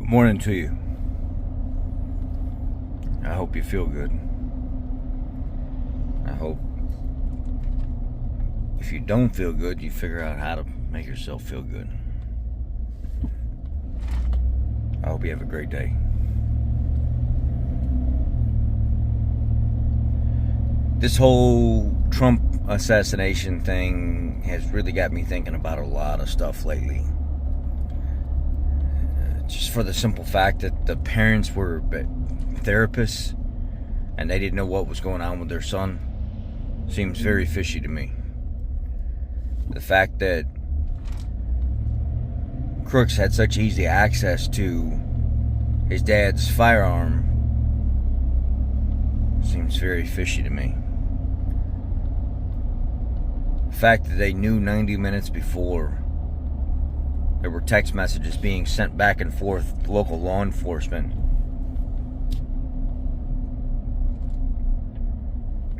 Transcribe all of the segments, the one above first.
Morning to you. I hope you feel good. I hope if you don't feel good, you figure out how to make yourself feel good. I hope you have a great day. This whole Trump assassination thing has really got me thinking about a lot of stuff lately. Just for the simple fact that the parents were therapists and they didn't know what was going on with their son seems very fishy to me. The fact that Crooks had such easy access to his dad's firearm seems very fishy to me. The fact that they knew 90 minutes before there were text messages being sent back and forth to local law enforcement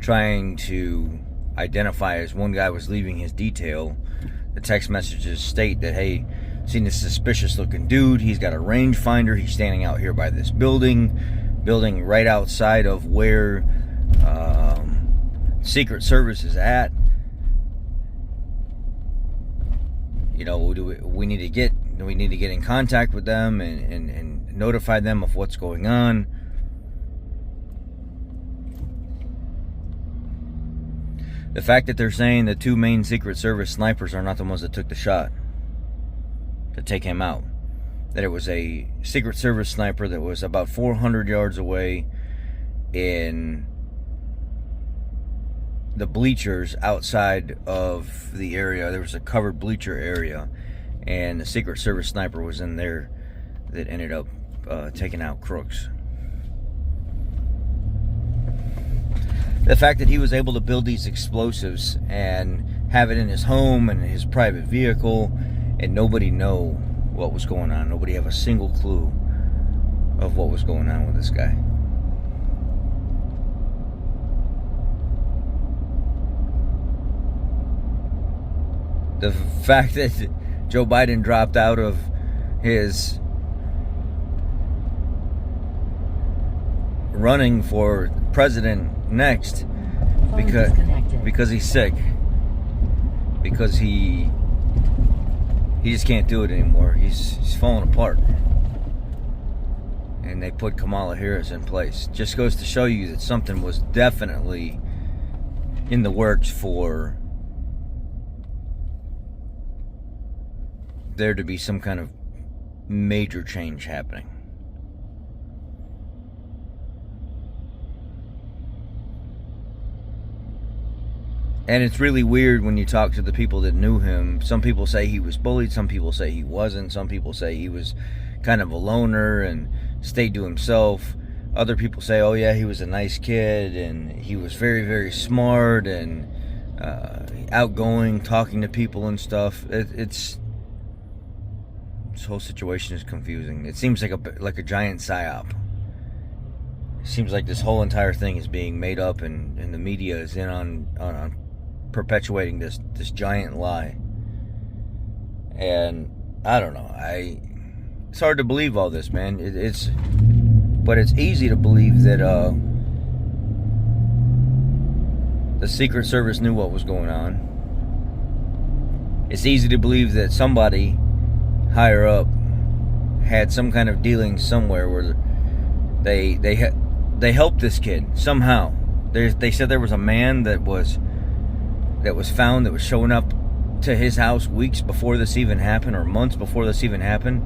trying to identify as one guy was leaving his detail. The text messages state that, hey, seen this suspicious looking dude, he's got a rangefinder, he's standing out here by this building right outside of where Secret Service is at. You know, we need to get in contact with them and notify them of what's going on. The fact that they're saying the two main Secret Service snipers are not the ones that took the shot to take him out. That it was a Secret Service sniper that was about 400 yards away in the bleachers outside of the area. There was a covered bleacher area, and the Secret Service sniper was in there that ended up taking out Crooks. The fact that he was able to build these explosives and have it in his home and his private vehicle and nobody know what was going on. Nobody have a single clue of what was going on with this guy. The fact that Joe Biden dropped out of his running for president next because he's sick, because he just can't do it anymore. He's falling apart, and they put Kamala Harris in place. Just goes to show you that something was definitely in the works for there to be some kind of major change happening. And it's really weird when you talk to the people that knew him. Some people say he was bullied, some people say he wasn't, some people say he was kind of a loner and stayed to himself. Other people say, oh yeah, he was a nice kid and he was very, very smart and outgoing, talking to people and stuff. This whole situation is confusing. It seems like a giant psyop. It seems like this whole entire thing is being made up, and the media is in on perpetuating this giant lie. And I don't know. It's hard to believe all this, man. But it's easy to believe that the Secret Service knew what was going on. It's easy to believe that somebody higher up had some kind of dealing somewhere where they helped this kid somehow. They said there was a man that was found that was showing up to his house weeks before this even happened, or months before this even happened,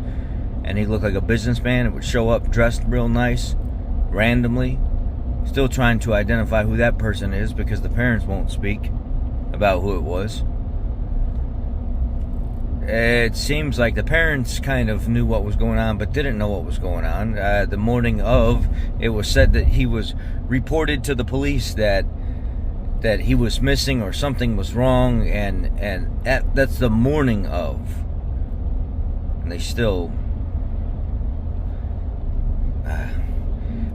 and he looked like a businessman. It would show up dressed real nice randomly. Still trying to identify who that person is because the parents won't speak about who it was. It seems like the parents kind of knew what was going on, but didn't know what was going on. The morning of, it was said that he was reported to the police that he was missing or something was wrong, and that's the morning of. And they still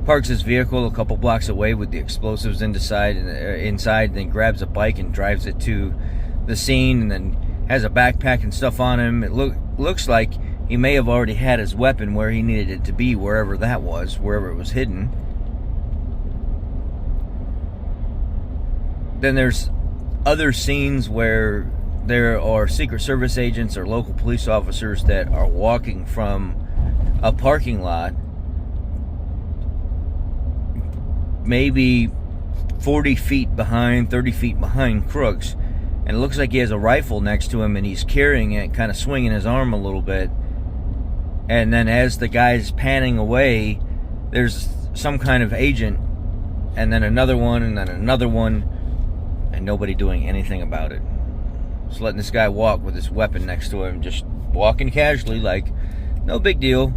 parks his vehicle a couple blocks away with the explosives inside, and then grabs a bike and drives it to the scene, and then has a backpack and stuff on him. It looks like He may have already had his weapon where he needed it to be, wherever that was, wherever it was hidden. Then there's other scenes where there are Secret Service agents or local police officers that are walking from a parking lot, maybe 40 feet behind, 30 feet behind Crooks, and it looks like he has a rifle next to him and he's carrying it, kind of swinging his arm a little bit. And then as the guy's panning away, there's some kind of agent, and then another one, and then another one, and nobody doing anything about it. Just letting this guy walk with his weapon next to him, just walking casually, like no big deal,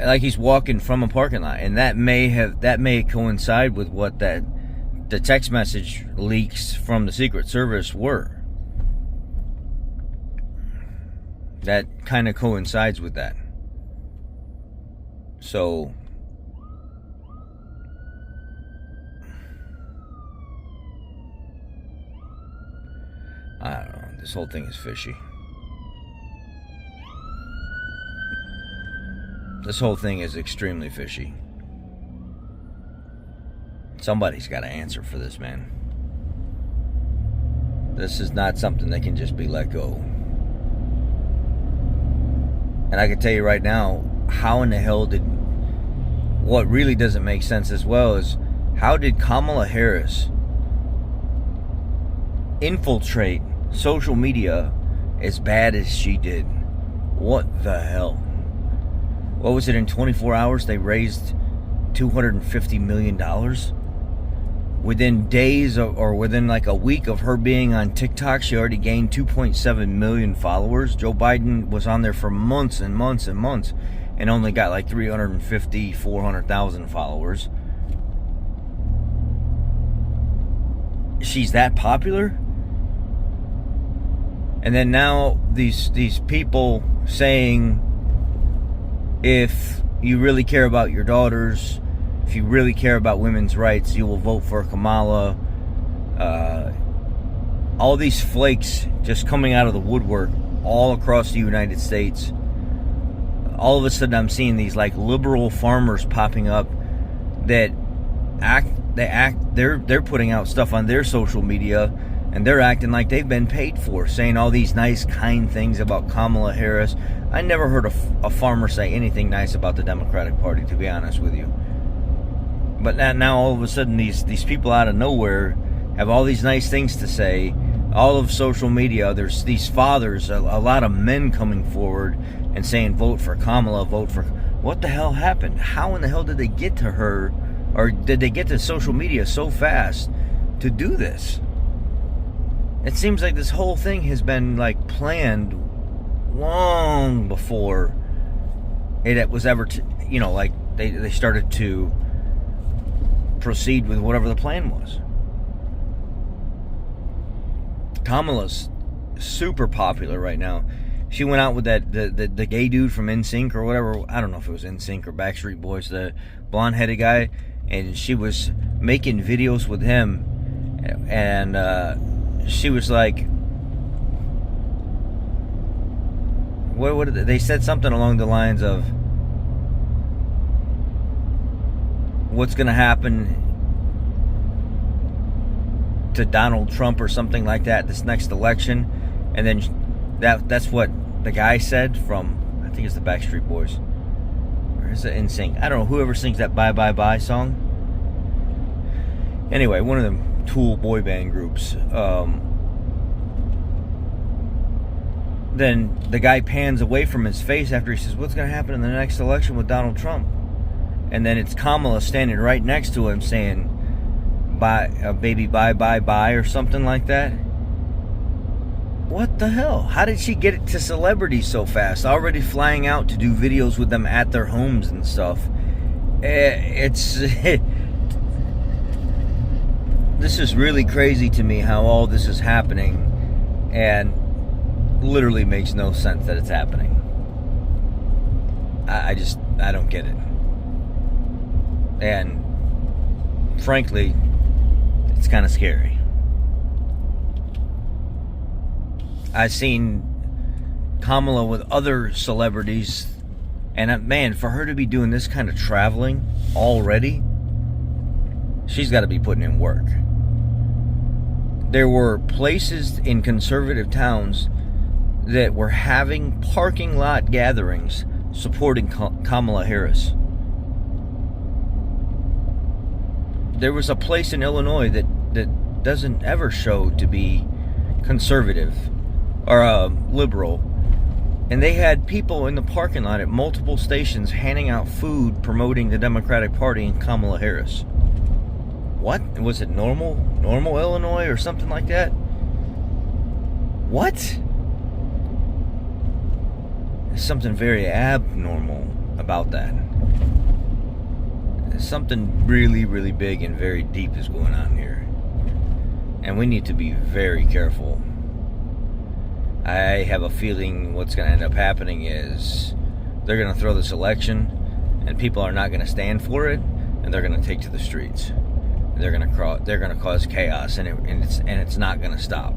like he's walking from a parking lot. And that may coincide with what the text message leaks from the Secret Service were. That kind of coincides with that. So I don't know. This whole thing is fishy. This whole thing is extremely fishy. Somebody's got to answer for this, man. This is not something that can just be let go. And I can tell you right now, how in the hell what really doesn't make sense as well is, how did Kamala Harris infiltrate social media as bad as she did? What the hell? What was it, in 24 hours they raised $250 million? Within days or within like a week of her being on TikTok, she already gained 2.7 million followers. Joe Biden was on there for months and months and months and only got like 350, 400,000 followers. She's that popular? And then now these people saying, if you really care about your daughters, if you really care about women's rights, you will vote for Kamala. All these flakes just coming out of the woodwork all across the United States. All of a sudden I'm seeing these like liberal farmers popping up that they're putting out stuff on their social media, and they're acting like they've been paid for, saying all these nice, kind things about Kamala Harris. I never heard a farmer say anything nice about the Democratic Party, to be honest with you. But now all of a sudden these people out of nowhere have all these nice things to say. All of social media, there's these fathers, a lot of men coming forward and saying, vote for Kamala, vote for... What the hell happened? How in the hell did they get to her, or did they get to social media so fast to do this? It seems like this whole thing has been like planned long before it was ever, like they started to proceed with whatever the plan was. Kamala's super popular right now. She went out with the gay dude from NSYNC or whatever. I don't know if it was NSYNC or Backstreet Boys, the blonde-headed guy, and she was making videos with him, and she was like, what did they said something along the lines of, what's going to happen to Donald Trump or something like that this next election. And then that's what the guy said from, I think it's the Backstreet Boys, or is it NSYNC? I don't know, whoever sings that Bye Bye Bye song. Anyway, one of them Tool boy band groups. Then the guy pans away from his face after he says, what's going to happen in the next election with Donald Trump? And then it's Kamala standing right next to him saying, bye, baby, bye, bye, bye, or something like that. What the hell? How did she get it to celebrities so fast? Already flying out to do videos with them at their homes and stuff. This is really crazy to me how all this is happening, and literally makes no sense that it's happening. I don't get it. And frankly, it's kind of scary. I've seen Kamala with other celebrities. And man, for her to be doing this kind of traveling already, she's got to be putting in work. There were places in conservative towns that were having parking lot gatherings supporting Kamala Harris. There was a place in Illinois that doesn't ever show to be conservative or liberal, and they had people in the parking lot at multiple stations handing out food promoting the Democratic Party and Kamala Harris. What? Was it normal Illinois or something like that? What? There's something very abnormal about that. Something really, really big and very deep is going on here. And we need to be very careful. I have a feeling what's going to end up happening is they're going to throw this election and people are not going to stand for it, and they're going to take to the streets. They're going to cause chaos, and it's not going to stop.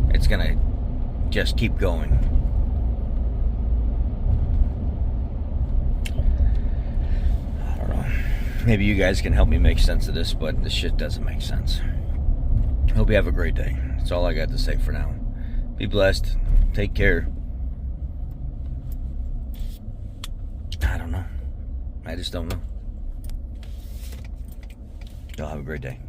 It's going to just keep going. Maybe you guys can help me make sense of this, but this shit doesn't make sense. Hope you have a great day. That's all I got to say for now. Be blessed. Take care. I don't know. I just don't know. Y'all have a great day.